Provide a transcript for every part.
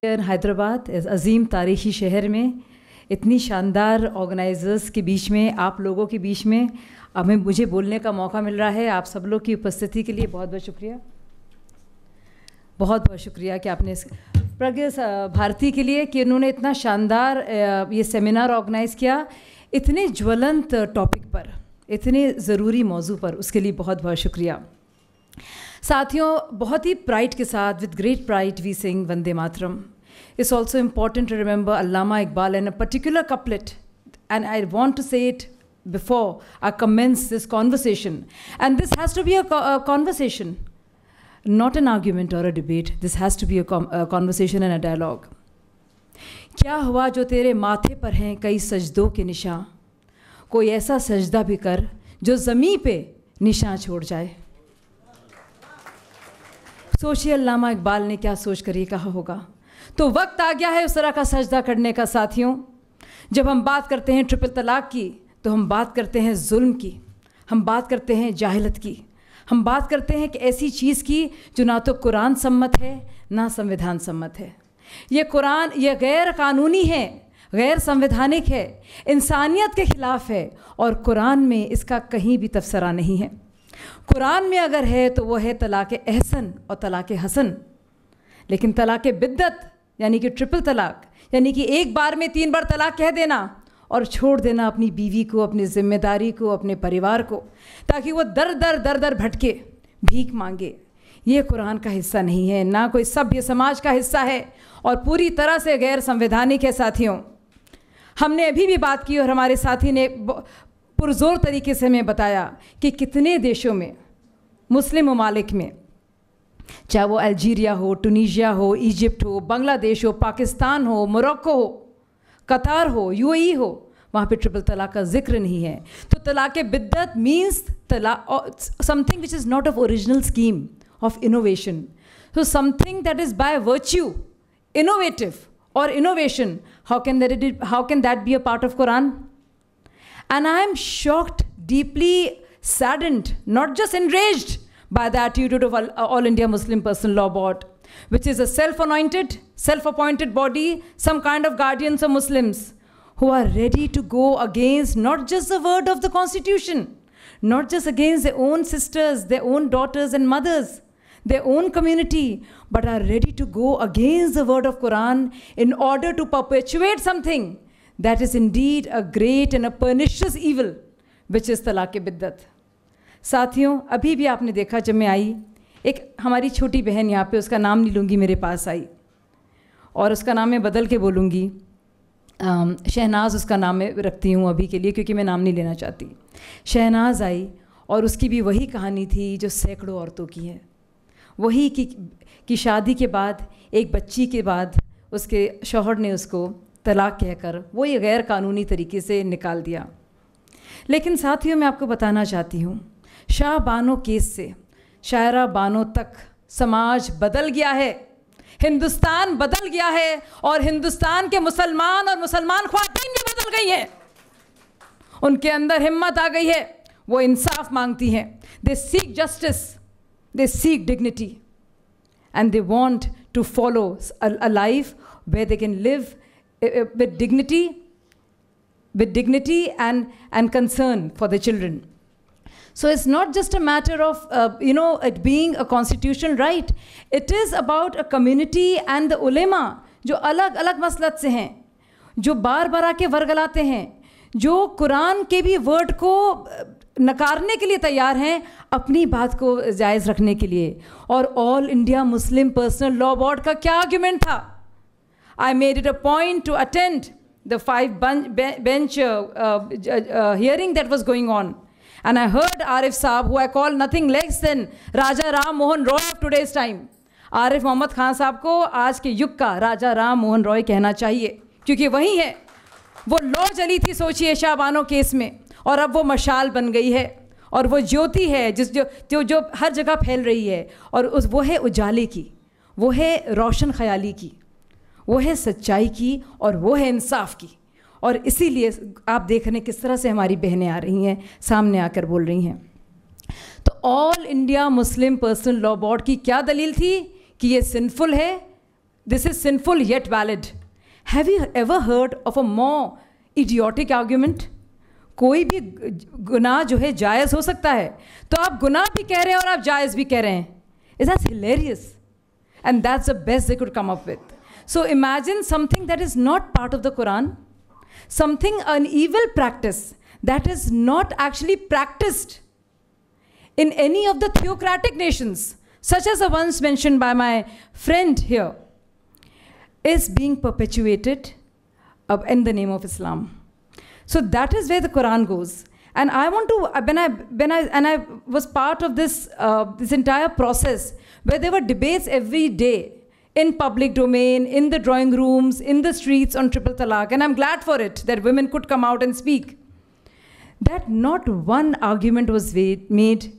हैदराबाद इस अजीम तारीख़ी शहर में इतनी शानदार ऑर्गेनाइजर्स के बीच में, आप लोगों के बीच में मुझे बोलने का मौका मिल रहा है। आप सब लोग की उपस्थिति के लिए बहुत बहुत शुक्रिया, बहुत बहुत शुक्रिया कि आपने प्रज्ञा भारती के लिए कि उन्होंने इतना शानदार ये सेमिनार ऑर्गेनाइज़ किया, इतने ज्वलंत टॉपिक पर, इतने ज़रूरी मौजू पर, उसके लिए बहुत बहुत शुक्रिया। साथियों, बहुत ही प्राइड के साथ, with great pride we sing Vande Mataram. It's also important to remember Allama Iqbal and a particular couplet, and I want to say it before I commence this conversation. And this has to be a conversation, not an argument or a debate. This has to be a conversation and a dialogue. क्या हुआ जो तेरे माथे पर हैं कई सजदों के निशान, कोई ऐसा सजदा भी कर जो ज़मीं पे निशान छोड़ जाए। सोचिए अल्लामा इकबाल ने क्या सोच कर ये कहा होगा। तो वक्त आ गया है उस तरह का सजदा करने का। साथियों, जब हम बात करते हैं ट्रिपल तलाक की, तो हम बात करते हैं जुल्म की, हम बात करते हैं जाहिलत की, हम बात करते हैं कि ऐसी चीज़ की जो ना तो कुरान सम्मत है ना संविधान सम्मत है। ये कुरान, ये गैर कानूनी है, गैर संवैधानिक है, इंसानियत के ख़िलाफ़ है, और कुरान में इसका कहीं भी तफसरा नहीं है। कुरान में अगर है तो वो है तलाक़ अहसन और तलाक़ हसन, लेकिन तलाक़ बिद्दत यानी कि ट्रिपल तलाक, यानी कि एक बार में 3 बार तलाक कह देना और छोड़ देना अपनी बीवी को, अपनी ज़िम्मेदारी को, अपने परिवार को, ताकि वो दर दर भटके, भीख मांगे, ये कुरान का हिस्सा नहीं है, ना कोई सभ्य समाज का हिस्सा है, और पूरी तरह से गैर संवैधानिक है। साथियों, हमने अभी भी बात की और हमारे साथी ने पुरजोर तरीके से हमें बताया कि कितने देशों में, मुस्लिम ममालिक में, चाहे वो अल्जीरिया हो, टूनीशिया हो, इजिप्ट हो, बांग्लादेश हो, पाकिस्तान हो, मोरक्को हो, कतार हो, यूएई हो, वहाँ पे ट्रिपल तलाक का जिक्र नहीं है। तो तलाक़ बिद्दत means something which is not of original scheme of innovation, so something that is by virtue innovative or innovation, how can that be a part of Quran? And I am shocked, deeply saddened, not just enraged by the attitude of All India Muslim Personal Law Board, which is a self-appointed body, some kind of guardians of Muslims, who are ready to go against not just the word of the Constitution, not just against their own sisters, their own daughters and mothers, their own community, but are ready to go against the word of Quran in order to perpetuate something that is indeed a great and a pernicious evil, which is talaq-e-biddat. साथियों, अभी भी आपने देखा, जब मैं आई, एक हमारी छोटी बहन यहाँ पे, उसका नाम नहीं लूँगी, मेरे पास आई, और उसका नाम मैं बदल के बोलूँगी, शहनाज उसका नाम मैं रखती हूँ अभी के लिए, क्योंकि मैं नाम नहीं लेना चाहती। शहनाज आई और उसकी भी वही कहानी थी जो सैकड़ों औरतों की है, वही कि शादी के बाद, एक बच्ची के बाद, उसके शौहर ने उसको तलाक कहकर वो ये गैर कानूनी तरीके से निकाल दिया। लेकिन साथियों, मैं आपको बताना चाहती हूँ, शाह बानो केस से शायरा बानो तक समाज बदल गया है, हिंदुस्तान बदल गया है, और हिंदुस्तान के मुसलमान और मुसलमान ख्वातीन भी बदल गई हैं। उनके अंदर हिम्मत आ गई है, वो इंसाफ मांगती हैं। They seek justice, they seek dignity, and they want to follow a life where they can live with dignity and concern for the children. So it's not just a matter of it being a constitutional right. It is about a community and the ulema जो अलग अलग मसलक से हैं, जो बार बार आके वर्गलाते हैं, जो कुरान के भी वर्ड को नकारने के लिए तैयार हैं अपनी बात को जायज़ रखने के लिए। और all India Muslim personal law board का क्या आर्ग्यूमेंट था? I made it a point to attend the 5-bench hearing that was going on. And I heard Arif Saab, who I call nothing less than Raja Ram Mohan Roy of today's time. Arif Mohammad Khan साहब को आज के युग का राजा राम मोहन रॉय कहना चाहिए, क्योंकि वही है। वो लौ जली थी, सोचिए, शाह बानो केस में, और अब वो मशाल बन गई है, और वो ज्योति है जो हर जगह फैल रही है, और वो है उजाले की, वो है रोशन ख्याली की, वो है सच्चाई की, और वो है इंसाफ की। और इसीलिए आप देख रहे हैं किस तरह से हमारी बहनें आ रही हैं, सामने आकर बोल रही हैं। तो all India Muslim personal law board की क्या दलील थी कि ये सिंफुल है, this is sinful yet valid. Have you ever heard of a more idiotic argument? कोई भी गुनाह जो है जायज़ हो सकता है, तो आप गुनाह भी कह रहे हैं और आप जायज़ भी कह रहे हैं. Is that hilarious? And that's the best they could come up with. So imagine something that is not part of the Quran, something, an evil practice that is not actually practiced in any of the theocratic nations, such as the ones mentioned by my friend here, is being perpetuated in the name of Islam. So that is where the Quran goes. And I want to, when I was part of this, this entire process, where there were debates every day in public domain, in the drawing rooms, in the streets on triple talaq, and I'm glad for it, that women could come out and speak, that not one argument was made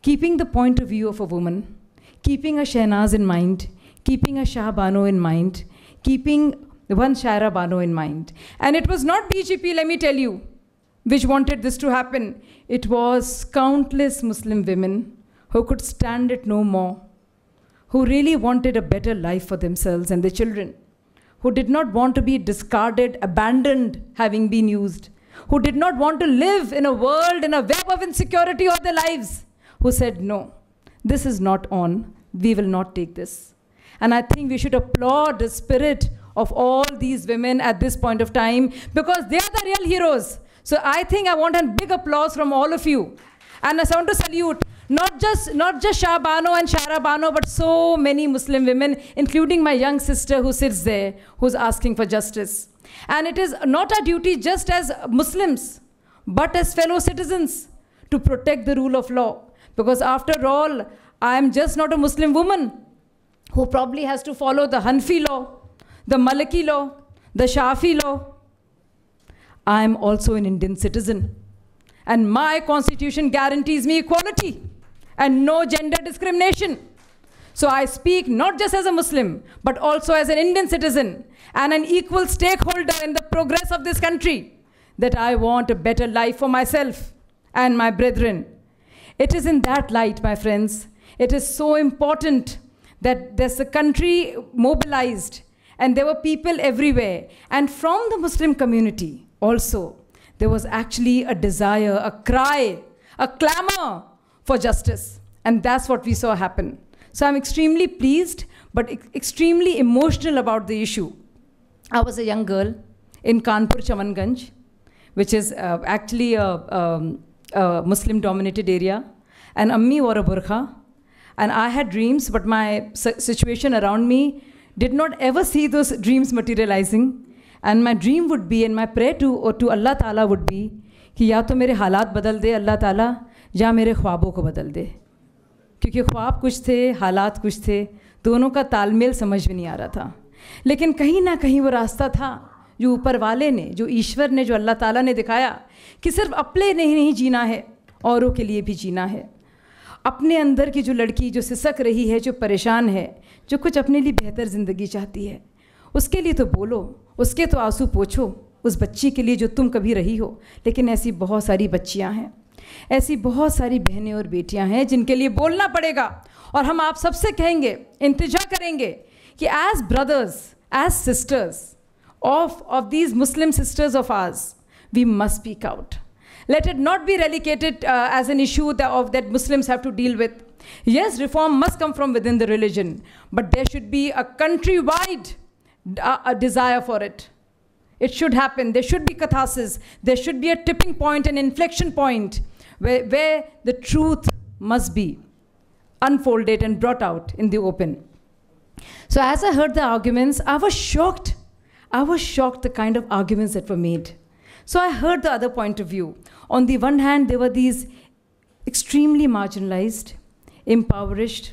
keeping the point of view of a woman, keeping a Shehnaz in mind, keeping a Shah Bano in mind, keeping one Shaira Bano in mind. And it was not BJP, let me tell you, which wanted this to happen. It was countless Muslim women who could stand it no more, who really wanted a better life for themselves and their children, who did not want to be discarded, abandoned, having been used, who did not want to live in a world, in a web of insecurity of their lives, who said, no, this is not on, we will not take this. And I think we should applaud the spirit of all these women at this point of time, because they are the real heroes. So I think I want a big applause from all of you. And I want to salute not just Shah Bano and Shaira Bano, but so many Muslim women, including my young sister who sits there, who's asking for justice. And it is not our duty just as Muslims, but as fellow citizens, to protect the rule of law. Because after all, I am just not a Muslim woman who probably has to follow the Hanfi law, the Maliki law, the Shafi law. I am also an Indian citizen. And my constitution guarantees me equality and no gender discrimination. So I speak not just as a Muslim, but also as an Indian citizen and an equal stakeholder in the progress of this country, that I want a better life for myself and my brethren. It is in that light, my friends, it is so important that there's a country mobilized, and there were people everywhere. And from the Muslim community also, there was actually a desire, a cry, a clamor for justice. And that's what we saw happen. So I'm extremely pleased, but extremely emotional about the issue. I was a young girl in Kanpur, Chamanganj, which is actually a Muslim-dominated area. And Ammi wore a burqa. And I had dreams, but my situation around me did not ever see those dreams materializing. And my dream would be, and my prayer to Allah Ta'ala would be, कि या तो मेरे हालात बदल दे अल्लाह ताला, या मेरे ख्वाबों को बदल दे. क्योंकि ख्वाब कुछ थे, हालात कुछ थे, दोनों का तालमेल समझ में नहीं आ रहा था. लेकिन कहीं ना कहीं वो रास्ता था जो ऊपर वाले ने, जो ईश्वर ने, जो अल्लाह ताला ने दिखाया कि सिर्फ अपने नहीं जीना है, औरों के लिए भी जीना है. अपने अंदर की जो लड़की जो सिसक रही है, जो परेशान है, जो कुछ अपने लिए बेहतर ज़िंदगी चाहती है, उसके लिए तो बोलो, उसके तो आंसू पोछो, उस बच्ची के लिए जो तुम कभी रही हो. लेकिन ऐसी बहुत सारी बच्चियां हैं, ऐसी बहुत सारी बहनें और बेटियां हैं जिनके लिए बोलना पड़ेगा. और हम आप सबसे कहेंगे, इंतजा करेंगे कि as brothers, as sisters of these Muslim sisters of ours, we must speak out. Let it not be relegated as an issue that Muslims have to deal with. Yes, reform must come from within the religion, but there should be a countrywide a desire for it. It should happen. There should be catharsis. There should be a tipping point, an inflection point, where the truth must be unfolded and brought out in the open. So as I heard the arguments, I was shocked. I was shocked the kind of arguments that were made. So I heard the other point of view. On the one hand, there were these extremely marginalized, impoverished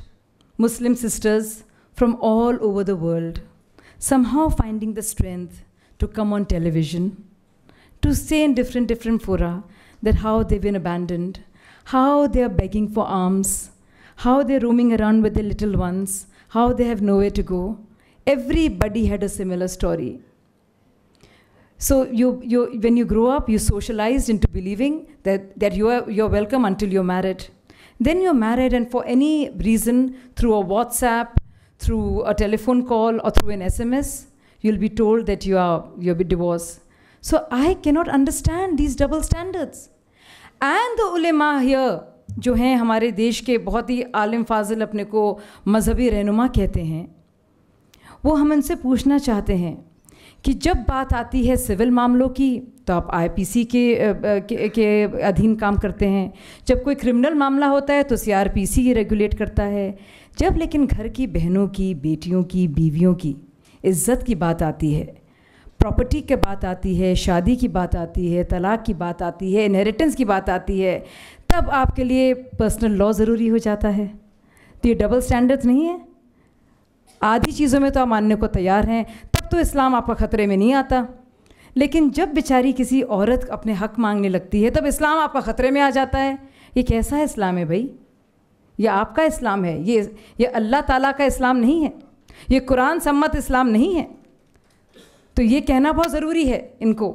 Muslim sisters from all over the world, somehow finding the strength to come on television, to say in different fora that how they've been abandoned, how they are begging for alms, how they're roaming around with their little ones, how they have nowhere to go. Everybody had a similar story. So when you grow up, you socialized into believing that you're welcome until you're married. Then you're married, and for any reason, through a WhatsApp, through a telephone call or through an SMS, you'll be told that you'll be divorced. So I cannot understand these double standards. And the ulema here, जो हैं हमारे देश के बहुत ही आलिम फाजिल अपने को मजहबी रहनुमा कहते हैं, वो हम उनसे पूछना चाहते हैं कि जब बात आती है सिविल मामलों की तो आप IPC के अधीन काम करते हैं, जब कोई क्रिमिनल मामला होता है तो CRPC रेगुलेट करता है, जब लेकिन घर की बहनों की, बेटियों की, बीवियों की इज़्ज़त की बात आती है, प्रॉपर्टी की बात आती है, शादी की बात आती है, तलाक की बात आती है, इनहेरिटेंस की बात आती है, तब आपके लिए पर्सनल लॉ ज़रूरी हो जाता है। तो ये डबल स्टैंडर्ड्स नहीं है। आधी चीज़ों में तो आप मानने को तैयार हैं, तब तो इस्लाम आपका ख़तरे में नहीं आता, लेकिन जब बेचारी किसी औरत अपने हक़ मांगने लगती है तब इस्लाम आपका ख़तरे में आ जाता है। ये कैसा है इस्लाम है भाई? ये आपका इस्लाम है, ये अल्लाह ताला का इस्लाम नहीं है, ये कुरान सम्मत इस्लाम नहीं है। तो ये कहना बहुत ज़रूरी है इनको,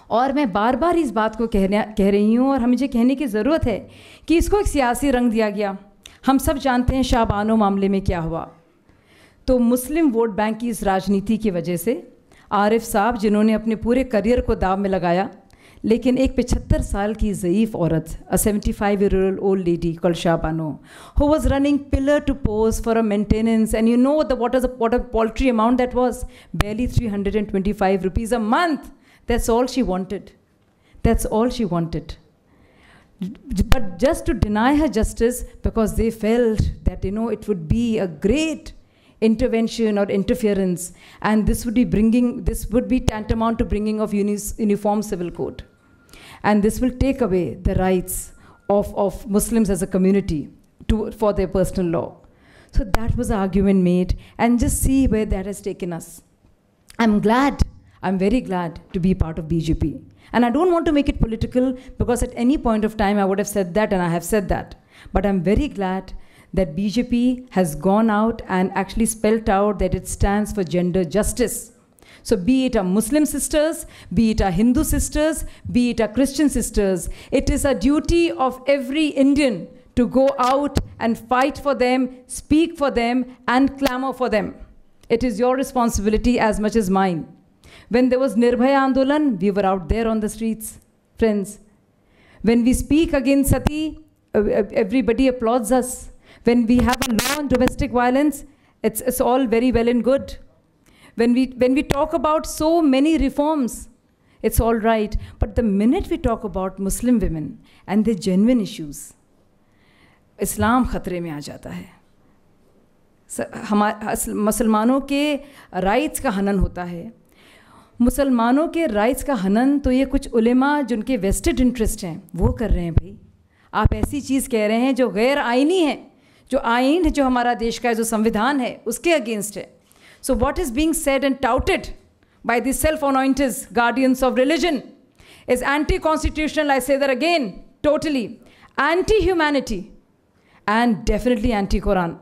और मैं बार बार इस बात को कह रही हूँ, और हमें ये कहने की ज़रूरत है कि इसको एक सियासी रंग दिया गया। हम सब जानते हैं शाबानो मामले में क्या हुआ। तो मुस्लिम वोट बैंक की इस राजनीति की वजह से आरिफ साहब, जिन्होंने अपने पूरे करियर को दाव में लगाया, लेकिन एक 75 साल की ज़ईफ़ औरत, a 75-year-old lady called Shabano, who was running pillar to post for a maintenance, and you know what a paltry amount that was, barely 325 rupees a month. That's all she wanted. That's all she wanted. But just to deny her justice because they felt that, it would be a great intervention or interference, and this would be tantamount to bringing of uniform civil code, and this will take away the rights of Muslims as a community for their personal law. So that was the argument made, and just see where that has taken us. I'm very glad to be part of BJP, and I don't want to make it political, because at any point of time I would have said that, and I have said that, but I'm very glad that BJP has gone out and actually spelt out that it stands for gender justice. So be it our Muslim sisters, be it our Hindu sisters, be it our Christian sisters, it is a duty of every Indian to go out and fight for them, speak for them, and clamor for them. It is your responsibility as much as mine. When there was Nirbhaya Andolan, we were out there on the streets, friends. When we speak against Sati, everybody applauds us. When we have a law on domestic violence, it's all very well and good. When we talk about so many reforms, it's all right. But the minute we talk about Muslim women and their genuine issues, Islam खतरे में आ जाता है। मुसलमानों के rights का हनन होता है। मुसलमानों के राइट्स का हनन तो ये कुछ उलेमा जिनके वेस्टेड इंटरेस्ट हैं वो कर रहे हैं भाई। आप ऐसी चीज़ कह रहे हैं जो गैर आइनी है, जो आइन है, जो हमारा देश का जो संविधान है उसके अगेंस्ट है। So what is being said and touted by the self-anointed guardians of religion is anti-constitutional. I say that again, totally anti-humanity and definitely anti-Quran.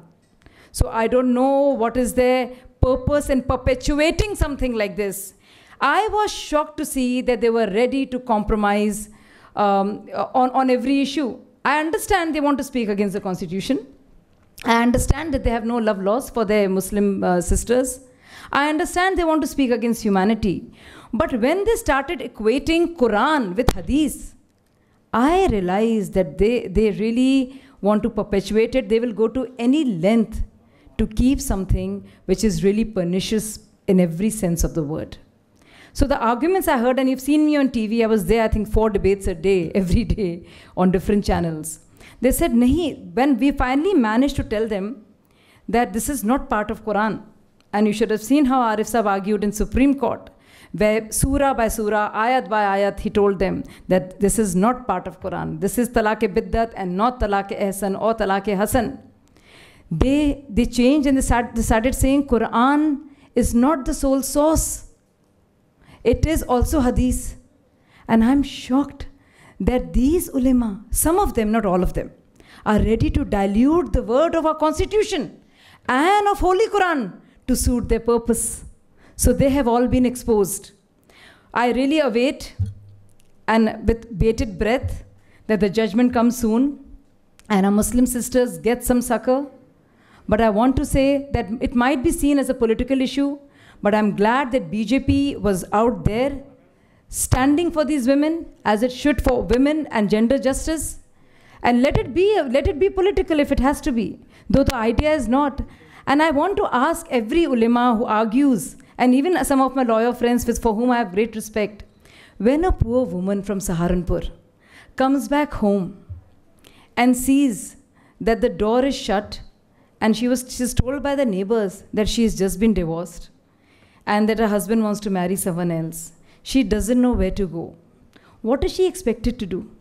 So I don't know what is their purpose in perpetuating something like this. I was shocked to see that they were ready to compromise on every issue. I understand they want to speak against the constitution. I understand that they have no love laws for their Muslim sisters. I understand they want to speak against humanity. But when they started equating Quran with Hadith, I realized that they really want to perpetuate it. They will go to any length to keep something which is really pernicious in every sense of the word. So the arguments I heard, and you've seen me on TV, I was there, I think 4 debates a day, every day, on different channels. They said, nahi, when we finally managed to tell them that this is not part of Quran, and you should have seen how Arif Saab argued in Supreme Court, where surah by surah, ayat by ayat, he told them that this is not part of Quran. This is talaq-e-biddat and not talaq-e-ahsan or talaq-e-hasan. They changed and they started saying Quran is not the sole source. It is also Hadith. And I'm shocked that these ulema, some of them, not all of them, are ready to dilute the word of our constitution and of Holy Quran to suit their purpose. So they have all been exposed. I really await, and with bated breath, that the judgment comes soon and our Muslim sisters get some succor. But I want to say that it might be seen as a political issue, but I'm glad that BJP was out there standing for these women as it should for women and gender justice. And let it be political if it has to be, though the idea is not. And I want to ask every ulema who argues, and even some of my lawyer friends for whom I have great respect, when a poor woman from Saharanpur comes back home and sees that the door is shut, and she's told by the neighbors that she's just been divorced and that her husband wants to marry someone else, she doesn't know where to go. What is she expected to do?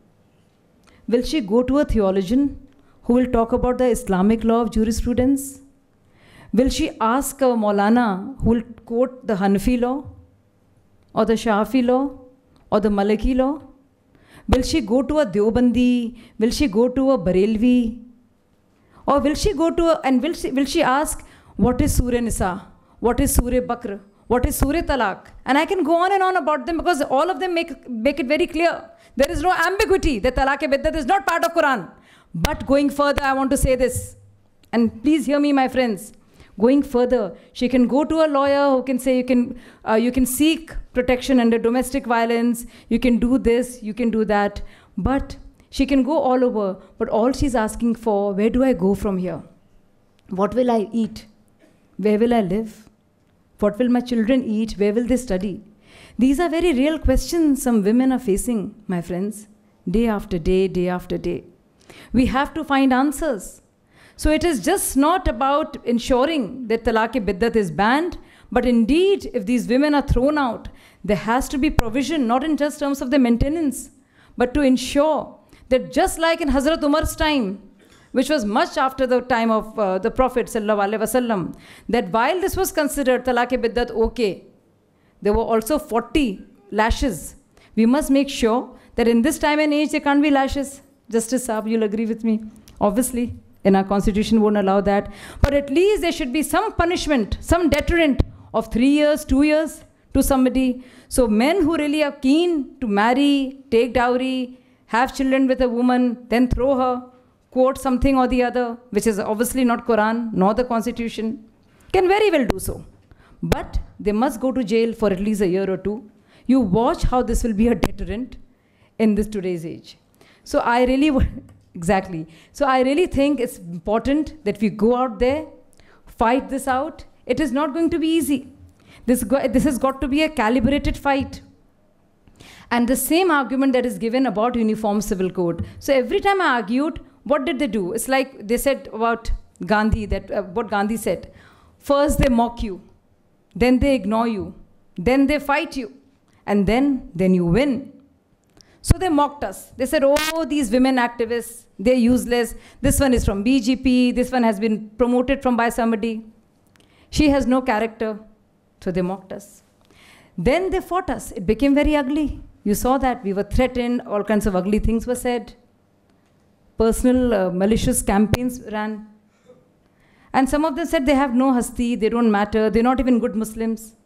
Will she go to a theologian who will talk about the Islamic law of jurisprudence? Will she ask a Maulana who will quote the Hanafi law or the Shafi law or the Maliki law? Will she go to a Deobandi? Will she go to a Barelvi? Or will she go to will she ask, what is Surah Nisa? What is Surah Bakr? What is Surah Talaq? And I can go on and on about them because all of them make it very clear. There is no ambiguity that Talaq-e-Biddat is not part of Quran. But going further, I want to say this. And please hear me, my friends. Going further, she can go to a lawyer who can say you can seek protection under domestic violence, you can do this, you can do that. But she can go all over, but all she's asking for, where do I go from here? What will I eat? Where will I live? What will my children eat? Where will they study? These are very real questions some women are facing, my friends, day after day, day after day. We have to find answers. So it is just not about ensuring that Talaq-e-Biddat is banned, but indeed, if these women are thrown out, there has to be provision, not in just terms of the maintenance, but to ensure that just like in Hazrat Umar's time, which was much after the time of the Prophet ﷺ, that while this was considered Talaq-e-Biddat okay, there were also 40 lashes. We must make sure that in this time and age, there can't be lashes. Justice Saab, you'll agree with me. Obviously, in our constitution won't allow that. But at least there should be some punishment, some deterrent of 3 years, 2 years to somebody. So men who really are keen to marry, take dowry, have children with a woman, then throw her, quote something or the other, which is obviously not Quran, nor the constitution, can very well do so. But they must go to jail for at least a year or two. You watch how this will be a deterrent in this today's age. So I really, exactly. So I really think it's important that we go out there, fight this out. It is not going to be easy. This has got to be a calibrated fight. And the same argument that is given about Uniform Civil Code. So every time I argued, what did they do? It's like they said about Gandhi, that what Gandhi said. First they mock you, then they ignore you, then they fight you, and then you win. So they mocked us. They said, oh, these women activists, they're useless. This one is from BJP. This one has been promoted by somebody. She has no character. So they mocked us. Then they fought us. It became very ugly. You saw that. We were threatened. All kinds of ugly things were said. Personal malicious campaigns ran. And some of them said they have no hasti, they don't matter, they're not even good Muslims.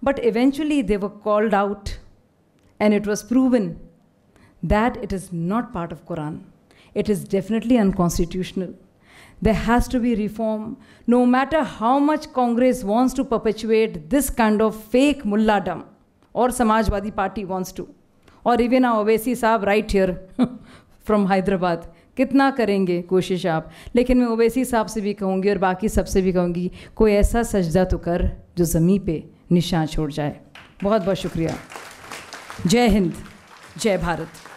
But eventually they were called out. And it was proven that it is not part of Quran. It is definitely unconstitutional. There has to be reform. No matter how much Congress wants to perpetuate this kind of fake mulladom, or Samajwadi Party wants to, or even our Owaisi Saab right here from Hyderabad, कितना करेंगे कोशिश आप. लेकिन मैं ओवैसी साहब से भी कहूँगी और बाकी सबसे भी कहूँगी, कोई ऐसा सजदा तो कर जो ज़मीन पे निशान छोड़ जाए. बहुत बहुत शुक्रिया. जय हिंद, जय भारत.